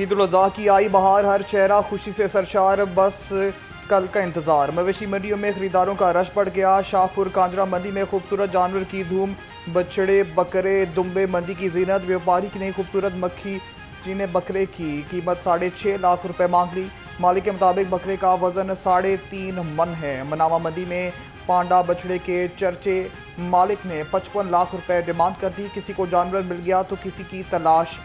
ईद उल अज़हा की आई बहार, हर चेहरा खुशी से सरशार, बस कल का इंतजार। मवेशी मंडियों में खरीदारों का रश बढ़ गया। शाहपुर कांजरा मंडी में खूबसूरत जानवर की धूम, बछड़े बकरे दुम्बे मंडी की जीनत। व्यापारी की नई खूबसूरत मक्खी चीने बकरे की कीमत 6.5 लाख रुपए मांग ली। मालिक के मुताबिक बकरे का वजन 3.5 मन है। मनावा मंडी में पांडा बछड़े के चर्चे, मालिक ने 55 लाख रुपए डिमांड कर दी। किसी को जानवर मिल गया तो किसी की तलाश।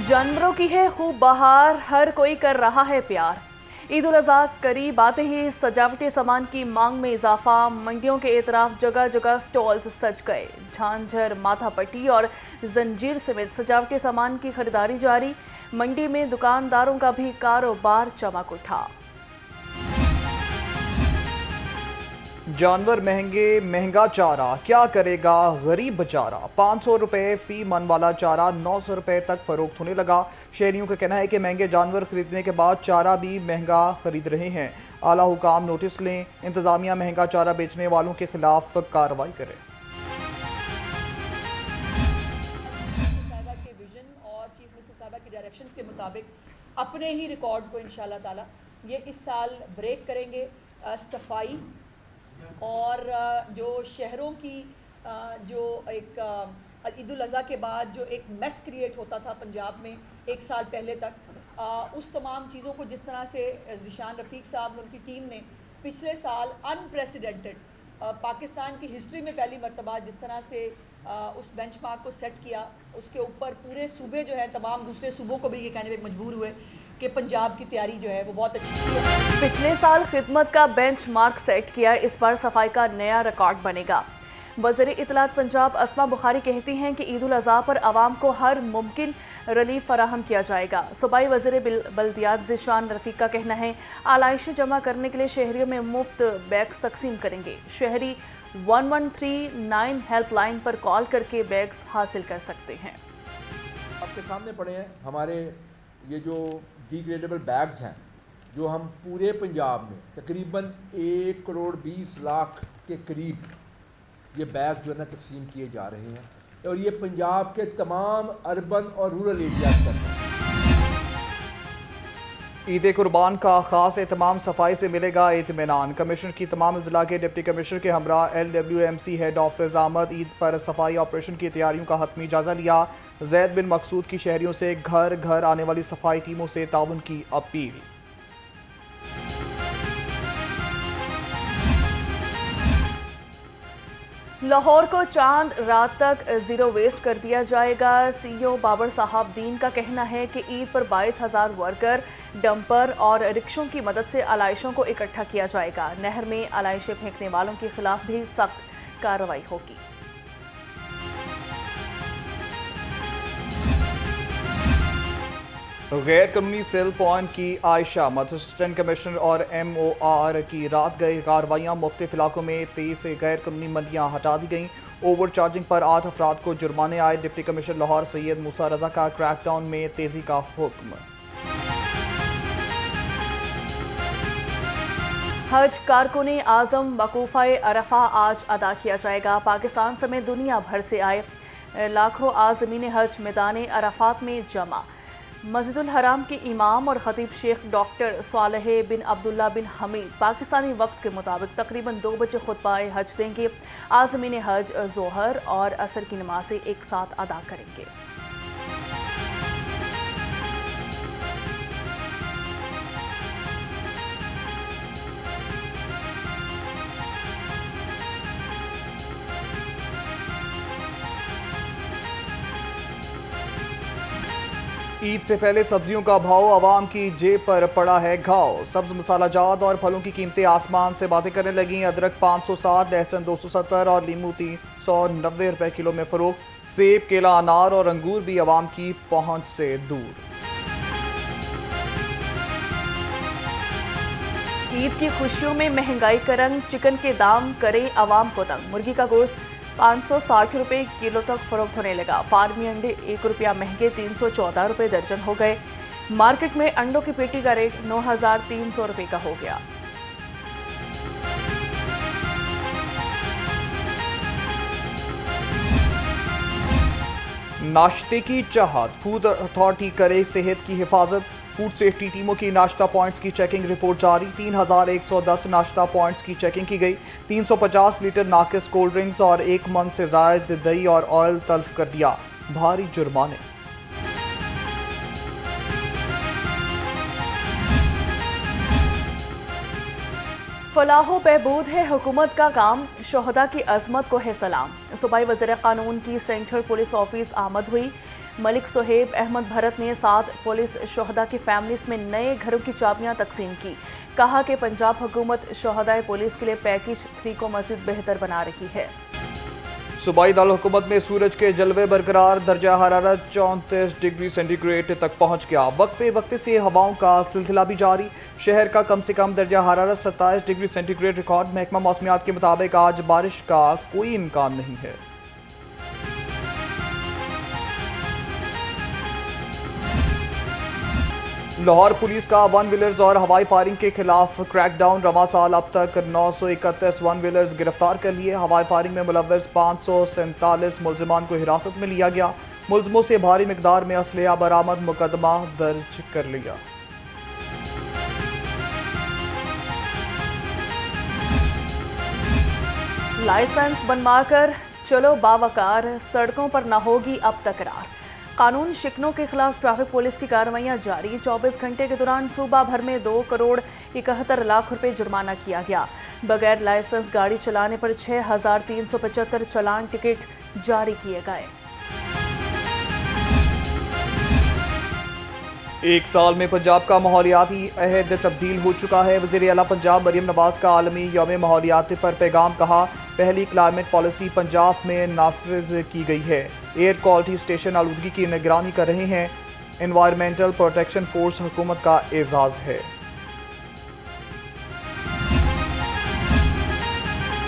जानवरों की है खूब बहार, हर कोई कर रहा है प्यार। ईद उल अज़हा करीब आते ही सजावटी सामान की मांग में इजाफा। मंडियों के एतराफ जगह जगह स्टॉल्स सज गए। झांझर, माथा पट्टी और जंजीर समेत सजावटी सामान की खरीदारी जारी। मंडी में दुकानदारों का भी कारोबार चमक उठा। जानवर महंगे, महंगा चारा क्या करेगा गरीब बेचारा। 500 रुपए फी मन वाला चारा 900 रुपए तक फरोख्त होने लगा। शहरियों का कहना है कि महंगे जानवर खरीदने के बाद चारा भी महंगा खरीद रहे हैं। आला हुकाम नोटिस लें, इंतजामिया महंगा चारा बेचने वालों के खिलाफ कार्रवाई करे। के विजन और चीफ मिनिस्टर साहबा की डायरेक्शंस के मुताबिक अपने ही रिकॉर्ड को इंशाल्लाह ताला ये इस साल ब्रेक करेंगे। सफाई और जो शहरों की जो एक ईद उल अज़हा के बाद जो एक मेस क्रिएट होता था पंजाब में एक साल पहले तक, उस तमाम चीज़ों को जिस तरह से निशान रफ़ीक साहब और उनकी टीम ने पिछले साल अनप्रेसिडेंटेड पाकिस्तान की हिस्ट्री में पहली मरतबा जिस तरह से उस बेंचमार्क को सेट किया, उसके ऊपर पूरे सूबे जो है तमाम दूसरे सूबों को भी ये कहने पर मजबूर हुए कि पंजाब की तैयारी जो है वो बहुत अच्छी है। पिछले साल खिदमत का बेंचमार्क सेट किया, इस बार सफाई का नया रिकॉर्ड बनेगा। वज़ीर इत्तलात पंजाब अस्मा बुखारी कहती हैं कि ईद उल अज़हा पर आवाम को हर मुमकिन रिलीफ फराहम किया जाएगा। सूबाई वज़ीर बल्दियात ज़ीशान रफ़ीक का कहना है आलाइशें जमा करने के लिए शहरियों में मुफ्त बैग्स तकसीम करेंगे। शहरी 1139 हेल्पलाइन पर कॉल करके बैग्स हासिल कर सकते हैं। आपके सामने पड़े हैं हमारे ये जो डिग्रेडेबल बैग्स हैं, जो हम पूरे पंजाब में तकरीबन 1 करोड़ 20 लाख के करीब ये बैग्स जो है ना तकसीम किए जा रहे हैं और ये पंजाब के तमाम अर्बन और रूरल एरियाज तक हैं। ईद कुर्बान का खास एहतमाम, सफाई से मिलेगा इत्मीनान। कमिश्नर की तमाम जिला के डिप्टी कमिश्नर के हमरा LWMC हेड ऑफिस आमद। ईद पर सफाई ऑपरेशन की तैयारियों का हतमी जायजा लिया। जैद बिन मकसूद की शहरियों से घर घर आने वाली सफाई टीमों से ताउन की अपील। लाहौर को चांद रात तक जीरो वेस्ट कर दिया जाएगा। CEO बाबर साहब दीन का कहना है कि ईद पर 22,000 वर्कर, डंपर और रिक्शों की मदद से आलाइशों को इकट्ठा किया जाएगा। नहर में आलाइशें फेंकने वालों के खिलाफ भी सख्त कार्रवाई होगी। गैर कानूनी सेल पॉइंट की आयशा असिस्टेंट कमिश्नर और MOR की रात गए कार्रवाइयाँ। मुख्तलिफ इलाकों में 23 गैर कानूनी मंडियाँ हटा दी गईं। ओवर चार्जिंग पर 8 अफराद को जुर्माने आए। डिप्टी कमिश्नर लाहौर सैयद मूसा रजा का क्रैकडाउन में तेजी का हुक्म। हज कारकुन आजम वकूफ़ा अरफा आज अदा किया जाएगा। पाकिस्तान समेत दुनिया भर से आए लाखों आज़मीन हज मैदान अरफात में जमा। मस्जिदुल हराम के इमाम और खतीब शेख डॉक्टर सालेह बिन अब्दुल्ला बिन हमीद पाकिस्तानी वक्त के मुताबिक तकरीबन 2 बजे खुतबाए हज देंगे। आज़मीन हज ज़ोहर और असर की नमाज़ें एक साथ अदा करेंगे। ईद से पहले सब्जियों का भाव, आवाम की जेब पर पड़ा है घाव। सब्ज मसाला जात और फलों की कीमतें आसमान से बातें करने लगी। अदरक 560, लहसुन 270 और लीमू 390 रुपए किलो में फरोख्त। सेब, केला, अनार और अंगूर भी आवाम की पहुंच से दूर। ईद की खुशियों में महंगाई का रंग, चिकन के दाम करें आवाम को तंग। मुर्गी का गोश्त 560 रुपये किलो तक फरोख्त होने लगा। फार्मी अंडे 1 रुपया महंगे 314 रुपये दर्जन हो गए। मार्केट में अंडों की पेटी का रेट 9,300 रुपये का हो गया। नाश्ते की चाहत, फूड अथॉरिटी करे सेहत की हिफाजत। फूड सेफ्टी टीमों की नाश्ता पॉइंट्स की चेकिंग रिपोर्ट जारी। 3110 नाश्ता पॉइंट्स की चेकिंग की गई। 350 लीटर नाकिस कोल्ड ड्रिंक्स और 1 मन से ज्यादा दही और ऑयल तल्फ कर दिया। भारी जुर्माने। फलाहो बहबूद है हुकूमत का काम, शोहदा की अजमत को है सलाम। सूबाई वज़ीर कानून की सेंट्रल पुलिस ऑफिस आमद हुई। मलिक सुहेब अहमद भरत ने 7 पुलिस शोहदा की फैमिलीज में नए घरों की चाबियां तकसीम की। कहा कि पंजाब हुकूमत शोहदाए पुलिस के लिए पैकेज 3 को मज़ीद बेहतर बना रही है। सूबाई दारुल हुकूमत में सूरज के जलवे बरकरार। दर्जा हरारत 34 डिग्री सेंटीग्रेड तक पहुंच गया। वक्फे से हवाओं का सिलसिला भी जारी। शहर का कम से कम दर्जा हरारत 27 डिग्री सेंटीग्रेड रिकॉर्ड। महकमा मौसमियात के मुताबिक आज बारिश का कोई इम्कान नहीं है। लाहौर पुलिस का वन व्हीलर्स और हवाई फायरिंग के खिलाफ क्रैकडाउन। रवां साल अब तक 931 वन व्हीलर्स गिरफ्तार कर लिए। हवाई फायरिंग में मुलव्वस 547 मुलजमान को हिरासत में लिया गया। मुलजमों से भारी मिकदार में असलहा बरामद। मुकदमा दर्ज कर लिया। लाइसेंस बनवाकर चलो बावकार, सड़कों पर न होगी अब तकरार। कानून शिकनों के खिलाफ ट्रैफिक पुलिस की कार्रवाइयां जारी। 24 घंटे के दौरान सूबा भर में 2 करोड़ 71 लाख रुपए जुर्माना किया गया। बगैर लाइसेंस गाड़ी चलाने पर 6375 चालान टिकट जारी किए गए। एक साल में पंजाब का माहौलियाती अहद तब्दील हो चुका है। वज़ीर आला पंजाब मरियम नवाज का आलमी यौम माहौलियात पर पैगाम। कहा, पहली क्लाइमेट पॉलिसी पंजाब में नाफिज की गई है। एयर क्वालिटी स्टेशन आलूदगी की निगरानी कर रहे हैं। एनवायरमेंटल प्रोटेक्शन फोर्स हुकूमत का एजाज़ है।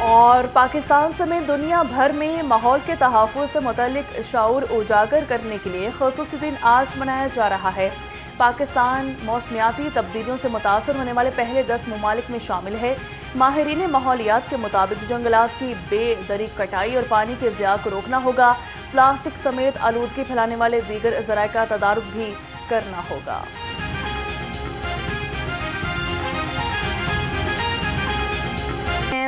और पाकिस्तान समेत दुनिया भर में माहौल के तहफ़्फ़ुज़ से मुतल्लिक़ शऊर उजागर करने के लिए ख़ुसूसी दिन आज मनाया जा रहा है। पाकिस्तान मौसमियाती तब्दीलियों से मुतासर होने वाले पहले 10 ममालिक में शामिल है। माहिरीन माहौलियात के मुताबिक जंगलात की बेदरीग कटाई और पानी के ज़िया को रोकना होगा। प्लास्टिक समेत आलूदगी फैलाने वाले दीगर ज़राए का तदारुक भी करना होगा।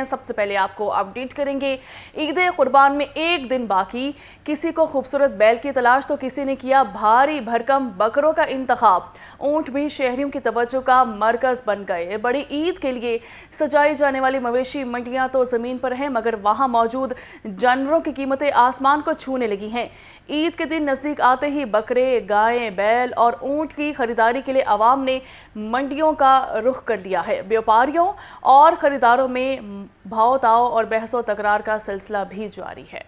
सबसे पहले आपको अपडेट करेंगे, ईद कुर्बान में एक दिन बाकी। किसी को खूबसूरत बैल की तलाश तो किसी ने किया भारी भरकम बकरों का इंतखाब। ऊंट भी शहरियों की तवज्जो का मरकज बन गए। बड़ी ईद के लिए सजाई जाने वाली मवेशी मंडियां तो ज़मीन पर हैं, मगर वहां मौजूद जानवरों की कीमतें आसमान को छूने लगी हैं। ईद के दिन नज़दीक आते ही बकरे, गायें, बैल और ऊंट की खरीदारी के लिए आवाम ने मंडियों का रुख कर लिया है। व्यापारियों और खरीदारों में भाव ताव और बहसो तकरार का सिलसिला भी जारी है।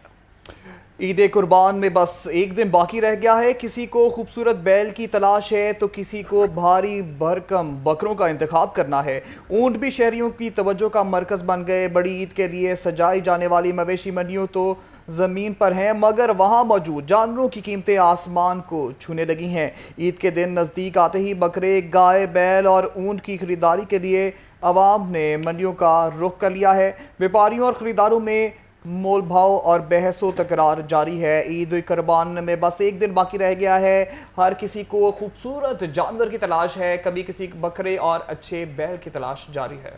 ईद कुर्बान में बस एक दिन बाकी रह गया है। किसी को खूबसूरत बैल की तलाश है तो किसी को भारी भरकम बकरों का इंतखाब करना है। ऊंट भी शहरियों की तवज्जो का मरकज बन गए। बड़ी ईद के लिए सजाई जाने वाली मवेशी मंडियों तो ज़मीन पर हैं, मगर वहां मौजूद जानवरों की कीमतें आसमान को छूने लगी हैं। ईद के दिन नज़दीक आते ही बकरे, गाय, बैल और ऊंट की खरीदारी के लिए आवाम ने मंडियों का रुख कर लिया है। व्यापारियों और ख़रीदारों में मोल भाव और बहसो तकरार जारी है। ईद कुर्बान में बस एक दिन बाकी रह गया है। हर किसी को खूबसूरत जानवर की तलाश है, कभी किसी बकरे और अच्छे बैल की तलाश जारी है।